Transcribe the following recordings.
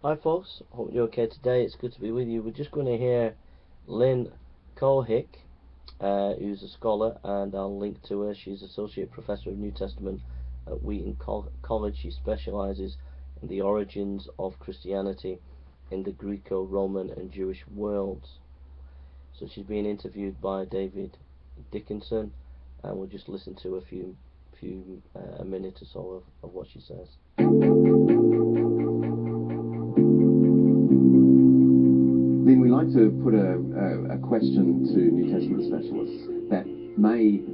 Hi folks, hope you're okay today. It's good to be with you. We're just going to hear Lynn Cohick, who's a scholar, and I'll link to her. She's Associate Professor of New Testament at Wheaton College. She specialises in the origins of Christianity in the Greco-Roman and Jewish worlds. So she's being interviewed by David Dickinson, and we'll just listen to a minute or so of what she says. Then we like to put a question to New Testament specialists that may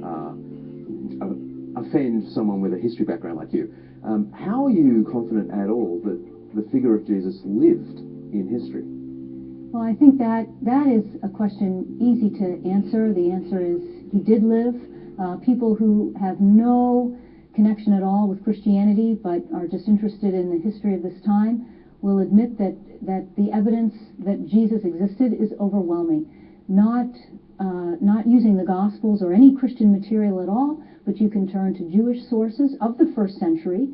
offend someone with a history background like you. How are you confident at all that the figure of Jesus lived in history? Well, I think that is a question easy to answer. The answer is he did live. People who have no connection at all with Christianity but are just interested in the history of this time will admit that the evidence that Jesus existed is overwhelming. Not using the Gospels or any Christian material at all, but you can turn to Jewish sources of the first century.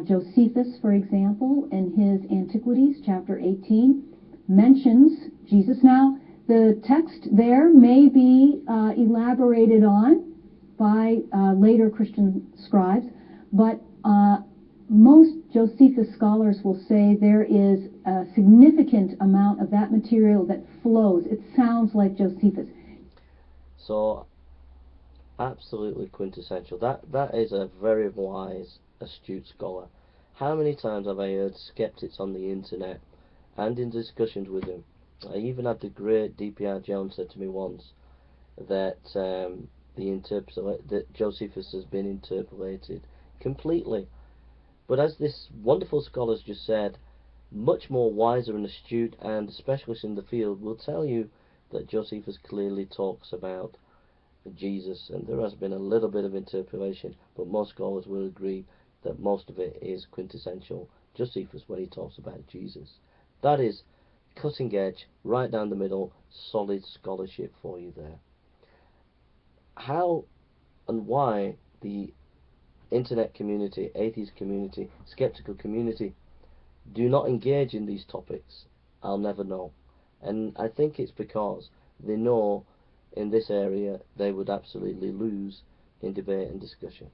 Josephus, for example, in his Antiquities, chapter 18, mentions Jesus. Now, the text there may be elaborated on by later Christian scribes, but most Josephus scholars will say there is a significant amount of that material that flows. It sounds like Josephus. So, absolutely quintessential. That is a very wise, astute scholar. How many times have I heard skeptics on the internet and in discussions with him? I even had the great D.P.R. Jones said to me once that that Josephus has been interpolated completely. But as this wonderful scholar's just said, much more wiser and astute and specialists in the field will tell you that Josephus clearly talks about Jesus, and there has been a little bit of interpolation, but most scholars will agree that most of it is quintessential Josephus when he talks about Jesus. That is cutting edge, right down the middle, solid scholarship for you there. How and why the internet community, atheist community, skeptical community do not engage in these topics, I'll never know. And I think it's because they know in this area they would absolutely lose in debate and discussion.